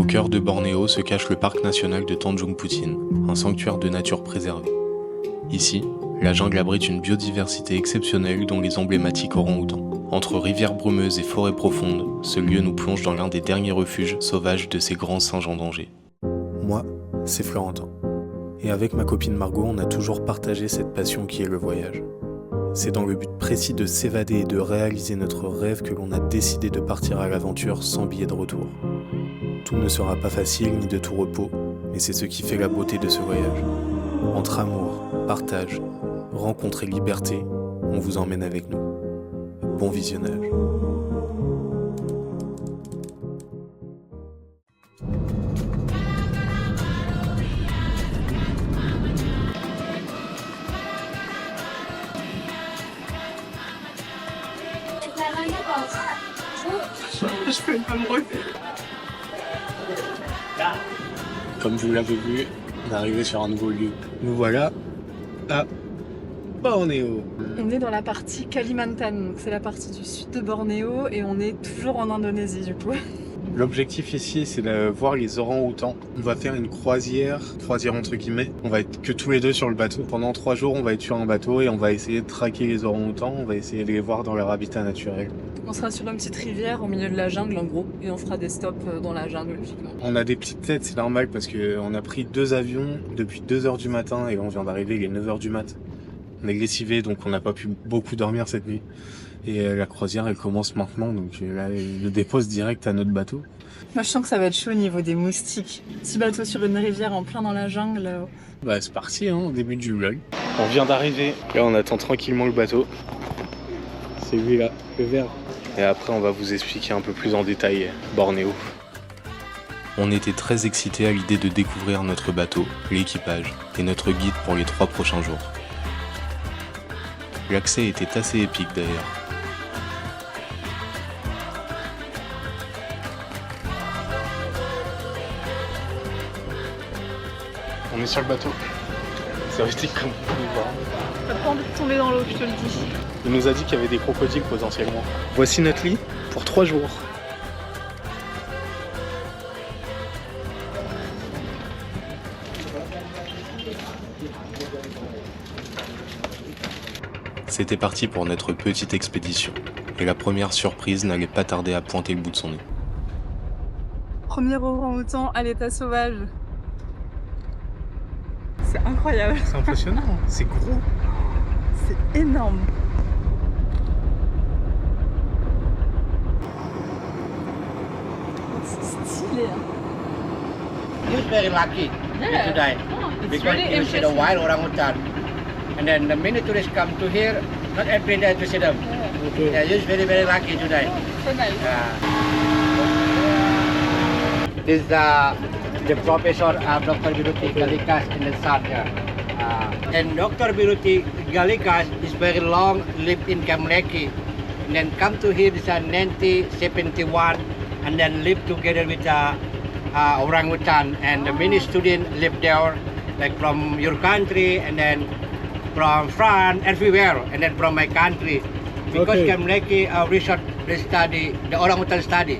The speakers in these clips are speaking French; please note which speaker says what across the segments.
Speaker 1: Au cœur de Bornéo se cache le parc national de Tanjung Putin, un sanctuaire de nature préservée. Ici, la jungle abrite une biodiversité exceptionnelle dont les emblématiques orang-outans. Entre rivières brumeuses et forêts profondes, ce lieu nous plonge dans l'un des derniers refuges sauvages de ces grands singes en danger. Moi, c'est Florentin. Et avec ma copine Margot, on a toujours partagé cette passion qui est le voyage. C'est dans le but précis de s'évader et de réaliser notre rêve que l'on a décidé de partir à l'aventure sans billet de retour. Tout ne sera pas facile ni de tout repos, mais c'est ce qui fait la beauté de ce voyage. Entre amour, partage, rencontre et liberté, on vous emmène avec nous. Bon visionnage.
Speaker 2: Je peux pas me refaire.
Speaker 1: Comme vous l'avez vu, on est arrivé sur un nouveau lieu. Nous voilà à Bornéo.
Speaker 2: On est dans la partie Kalimantan, donc c'est la partie du sud de Bornéo et on est toujours en Indonésie du coup.
Speaker 1: L'objectif ici, c'est de voir les orang-outans. On va faire une croisière entre guillemets. On va être que tous les deux sur le bateau. Pendant 3 jours, on va être sur un bateau et on va essayer de traquer les orang-outans. On va essayer de les voir dans leur habitat naturel.
Speaker 2: On sera sur une petite rivière au milieu de la jungle en gros et on fera des stops dans la jungle logiquement.
Speaker 1: On a des petites têtes, c'est normal parce qu'on a pris 2 avions depuis 2h du matin et on vient d'arriver, il est 9h du mat. On est lessivé donc on n'a pas pu beaucoup dormir cette nuit. Et la croisière elle commence maintenant, donc là il le dépose direct à notre bateau.
Speaker 2: Moi je sens que ça va être chaud au niveau des moustiques. Petit bateau sur une rivière en plein dans la jungle.
Speaker 1: Bah c'est parti au début du vlog. On vient d'arriver, là on attend tranquillement le bateau. C'est lui là, le vert. Et après on va vous expliquer un peu plus en détail Bornéo. On était très excités à l'idée de découvrir notre bateau, l'équipage et notre guide pour les 3 prochains jours. L'accès était assez épique d'ailleurs. On est sur le bateau. Ça restait comme vous pouvez voir.
Speaker 2: T'as pas envie de tomber dans l'eau, je te le dis.
Speaker 1: Il nous a dit qu'il y avait des crocodiles potentiellement. Voici notre lit pour 3 jours. C'était parti pour notre petite expédition. Et la première surprise n'allait pas tarder à pointer le bout de son nez.
Speaker 2: Premier orang-outan à l'état sauvage. C'est incroyable.
Speaker 1: C'est impressionnant, c'est gros.
Speaker 2: C'est énorme. C'est stylé.
Speaker 3: He's very lucky today because you see the wild orangutan. And then the many tourists come to here, not every day to see them. Yeah, he's very lucky today.
Speaker 2: So nice.
Speaker 3: This is the professor Dr. Biruti Galikas in the south here. And Dr. Biruti Galikas is very long lived in Kamleki. And then come to here this 1971 and then live together with orangutan. And many students live there, like from your country and then from France, everywhere, and then from my country. Because Kamleki research, they study, the orangutan study.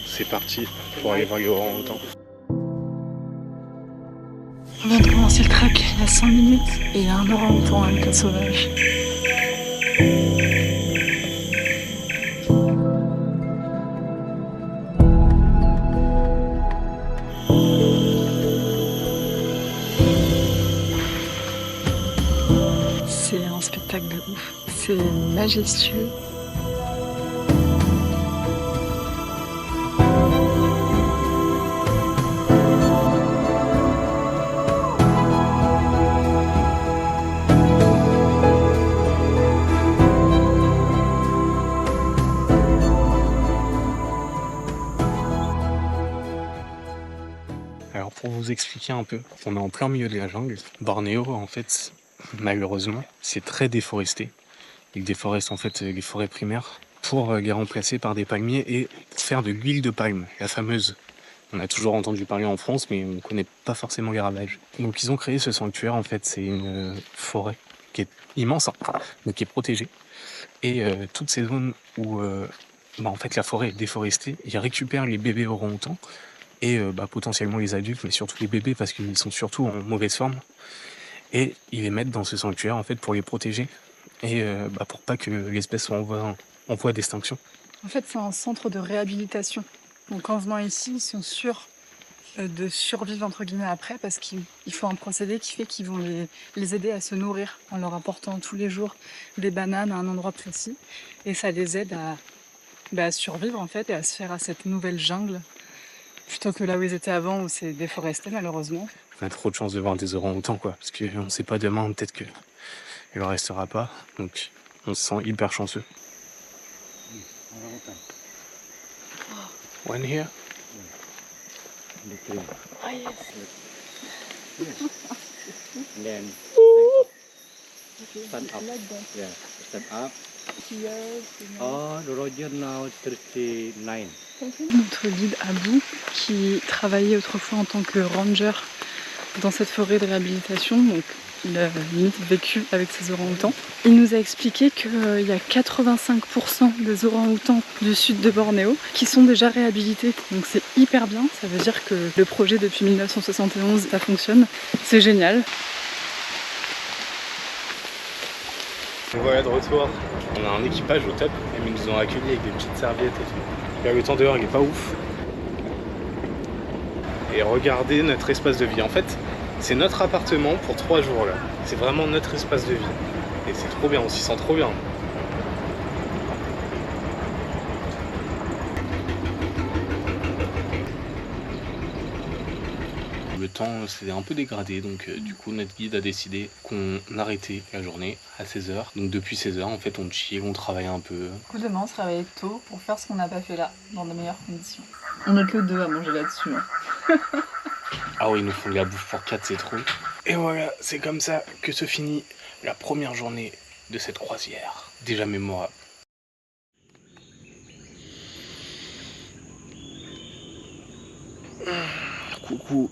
Speaker 1: C'est parti pour aller voir les orang-outans.
Speaker 2: On vient de commencer le track il y a 5 minutes et il y a un orang-outan à l'état sauvage. C'est un spectacle de ouf. C'est majestueux.
Speaker 1: Alors pour vous expliquer un peu, on est en plein milieu de la jungle. Bornéo en fait, malheureusement, c'est très déforesté. Il déforeste en fait les forêts primaires pour les remplacer par des palmiers et faire de l'huile de palme, la fameuse On a toujours entendu parler en France, mais on ne connaît pas forcément les ravages. Donc ils ont créé ce sanctuaire, en fait, c'est une forêt qui est immense, hein, mais qui est protégée. Et toutes ces zones où en fait, la forêt est déforestée, ils récupèrent les bébés orang-outans et potentiellement les adultes, mais surtout les bébés parce qu'ils sont surtout en mauvaise forme. Et ils les mettent dans ce sanctuaire, en fait, pour les protéger et pour pas que l'espèce soit en voie d'extinction.
Speaker 2: En fait, c'est un centre de réhabilitation. Donc en venant ici, ils sont sûrs de survivre entre guillemets après parce qu'il faut un procédé qui fait qu'ils vont les aider à se nourrir en leur apportant tous les jours des bananes à un endroit précis. Et ça les aide à survivre en fait et à se faire à cette nouvelle jungle plutôt que là où ils étaient avant où c'est déforesté malheureusement.
Speaker 1: On a trop de chance de voir des orang-outans quoi, parce qu'on ne sait pas demain, peut-être qu'il ne restera pas. Donc on se sent hyper chanceux. One here.
Speaker 2: Ah yes.
Speaker 3: And then stand up. Yeah, stand up. Oh, Roger now 39.
Speaker 2: Notre guide Abou, qui travaillait autrefois en tant que ranger dans cette forêt de réhabilitation, donc il a limite vécu avec ses orang-outans. Il nous a expliqué qu'il y a 85% des orang-outans du sud de Bornéo qui sont déjà réhabilités. Donc c'est hyper bien, ça veut dire que le projet depuis 1971, ça fonctionne. C'est génial.
Speaker 1: Voilà de retour, on a un équipage au top, même ils nous ont accueillis avec des petites serviettes et tout. Là, le temps dehors il est pas ouf. Et regardez notre espace de vie. En fait, c'est notre appartement pour 3 jours là. C'est vraiment notre espace de vie. Et c'est trop bien, on s'y sent trop bien. Le temps s'est un peu dégradé, donc du coup notre guide a décidé qu'on arrêtait la journée à 16h. Donc depuis 16h en fait on chill, on travaille un peu.
Speaker 2: Demain on se réveille tôt pour faire ce qu'on n'a pas fait là, dans de meilleures conditions. On n'est que 2 à manger là-dessus. Hein.
Speaker 1: Ah oui, ils nous font de la bouffe pour 4, c'est trop. Et voilà, c'est comme ça que se finit la première journée de cette croisière. Déjà mémorable. Coucou.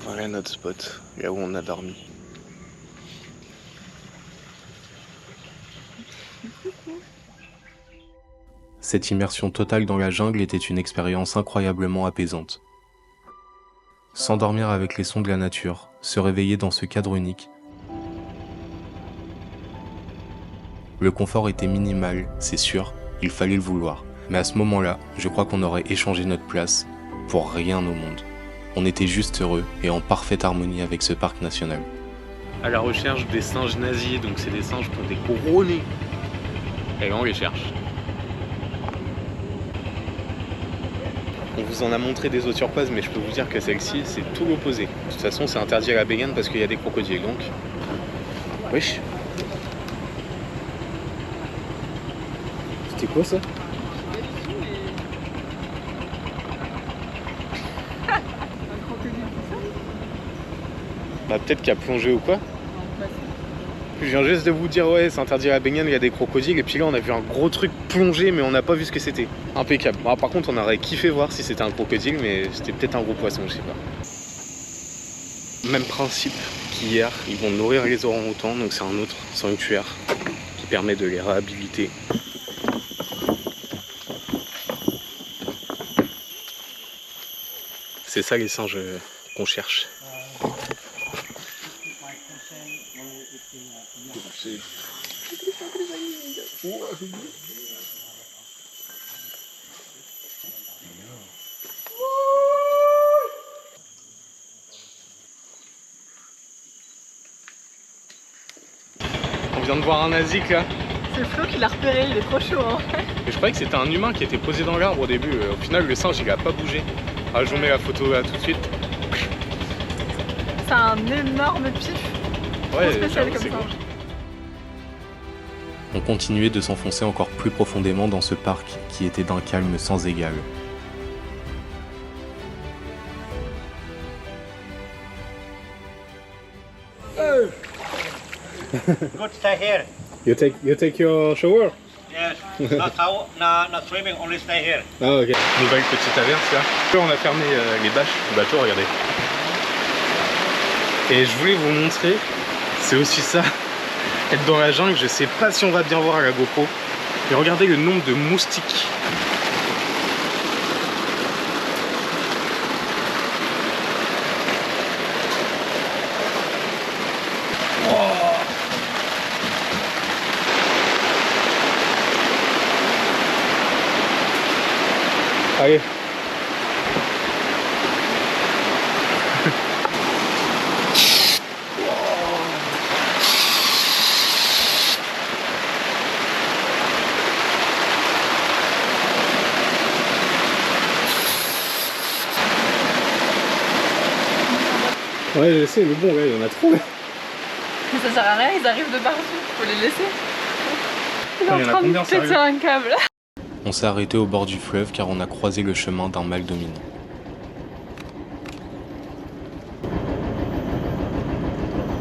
Speaker 1: Voilà notre spot, là où on a dormi. Cette immersion totale dans la jungle était une expérience incroyablement apaisante. S'endormir avec les sons de la nature, se réveiller dans ce cadre unique. Le confort était minimal, c'est sûr, il fallait le vouloir. Mais à ce moment-là, je crois qu'on aurait échangé notre place pour rien au monde. On était juste heureux et en parfaite harmonie avec ce parc national. À la recherche des singes nazis, donc c'est des singes qui ont des gros nez. Et là on les cherche. On vous en a montré des autres sur place, mais je peux vous dire que celle-ci, c'est tout l'opposé. De toute façon, c'est interdit à la baignade parce qu'il y a des crocodiles, donc... Wesh. C'était quoi ça? Bah peut-être qu'il a plongé ou quoi. Je viens juste de vous dire ouais c'est interdit à la baignade, il y a des crocodiles et puis là on a vu un gros truc plonger mais on n'a pas vu ce que c'était. Impeccable. Bon, par contre on aurait kiffé voir si c'était un crocodile mais c'était peut-être un gros poisson, je sais pas. Même principe qu'hier, ils vont nourrir les orang-outans, donc c'est un autre sanctuaire qui permet de les réhabiliter. C'est ça les singes qu'on cherche. On vient de voir un asique là.
Speaker 2: C'est Flo qui l'a repéré, il est trop chaud. Hein.
Speaker 1: Et je croyais que c'était un humain qui était posé dans l'arbre au début. Au final le singe il a pas bougé. Ah, je vous mets la photo là tout de suite.
Speaker 2: C'est un énorme pif.
Speaker 1: Ouais,
Speaker 2: spécial comme
Speaker 1: c'est
Speaker 2: ça.
Speaker 1: gros. On continuait de s'enfoncer encore plus profondément dans ce parc qui était d'un calme sans égal.
Speaker 3: Good stay here.
Speaker 1: You take your shower?
Speaker 3: Yeah. Yes. Not swimming, only stay here.
Speaker 1: Ah ok. Nouvelle petite averse là. On a fermé les bâches du bateau, regardez. Et je voulais vous montrer, c'est aussi ça, être dans la jungle, je sais pas si on va bien voir à la GoPro. Mais regardez le nombre de moustiques. Allez. Ouais, je sais, mais bon, là, il y en a trop.
Speaker 2: Mais ça sert à rien, ils arrivent de partout, faut les laisser. Il est en train de péter un câble.
Speaker 1: On s'est arrêté au bord du fleuve car on a croisé le chemin d'un mâle dominant.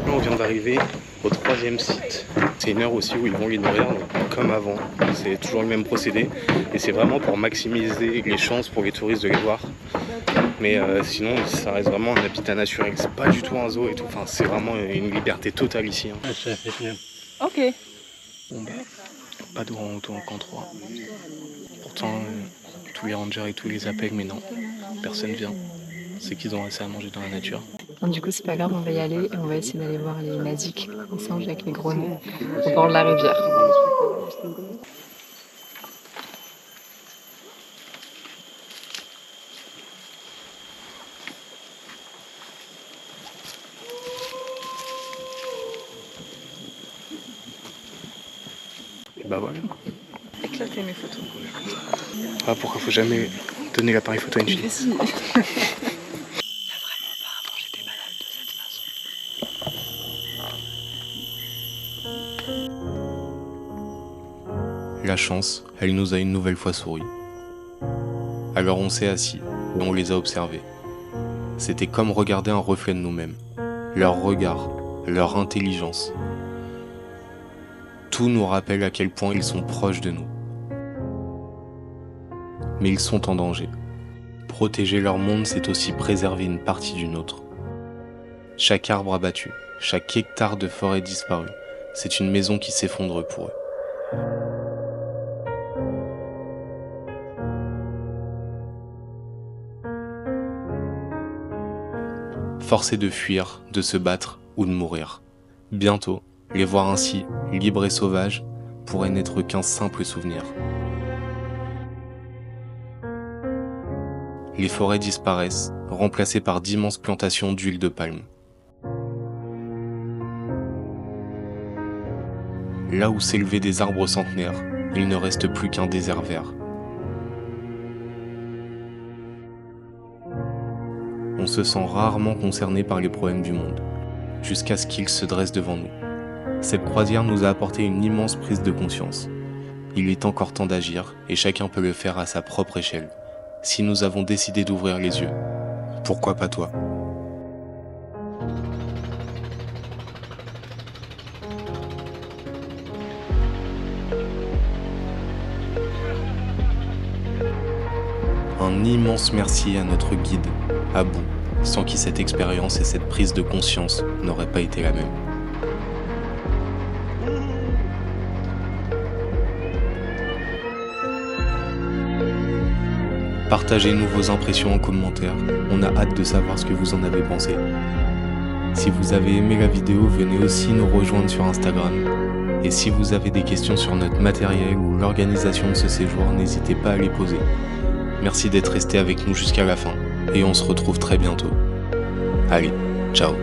Speaker 1: On vient d'arriver au 3e site. C'est une heure aussi où ils vont les nourrir, comme avant. C'est toujours le même procédé et c'est vraiment pour maximiser les chances pour les touristes de les voir. Mais sinon, ça reste vraiment un habitat naturel. C'est pas du tout un zoo et tout. Enfin, c'est vraiment une liberté totale ici. Hein.
Speaker 2: Ok.
Speaker 1: Bon bah, pas d'orangs-outans en camp 3. Pourtant, tous les rangers et tous les appellent, mais non, personne vient. C'est qu'ils ont assez à manger dans la nature.
Speaker 2: Donc, du coup, c'est pas grave, on va y aller et on va essayer d'aller voir les nadiques, les singes avec les gros nez, au bord de la rivière.
Speaker 1: Et bah voilà.
Speaker 2: Éclater mes photos.
Speaker 1: Ah, pourquoi faut jamais donner l'appareil photo à une fille?
Speaker 2: Mais si. Il y a vraiment pas à manger des bananes de cette façon.
Speaker 1: La chance, elle nous a une nouvelle fois souri. Alors on s'est assis et on les a observés. C'était comme regarder un reflet de nous-mêmes. Leur regard, leur intelligence. Tout nous rappelle à quel point ils sont proches de nous. Mais ils sont en danger. Protéger leur monde, c'est aussi préserver une partie du nôtre. Chaque arbre abattu, chaque hectare de forêt disparu, c'est une maison qui s'effondre pour eux. Forcés de fuir, de se battre ou de mourir. Bientôt, les voir ainsi, libres et sauvages, pourrait n'être qu'un simple souvenir. Les forêts disparaissent, remplacées par d'immenses plantations d'huile de palme. Là où s'élevaient des arbres centenaires, il ne reste plus qu'un désert vert. On se sent rarement concerné par les problèmes du monde, jusqu'à ce qu'ils se dressent devant nous. Cette croisière nous a apporté une immense prise de conscience. Il est encore temps d'agir et chacun peut le faire à sa propre échelle. Si nous avons décidé d'ouvrir les yeux, pourquoi pas toi ? Un immense merci à notre guide, Abou, sans qui cette expérience et cette prise de conscience n'auraient pas été la même. Partagez-nous vos impressions en commentaire, on a hâte de savoir ce que vous en avez pensé. Si vous avez aimé la vidéo, venez aussi nous rejoindre sur Instagram. Et si vous avez des questions sur notre matériel ou l'organisation de ce séjour, n'hésitez pas à les poser. Merci d'être resté avec nous jusqu'à la fin, et on se retrouve très bientôt. Allez, ciao.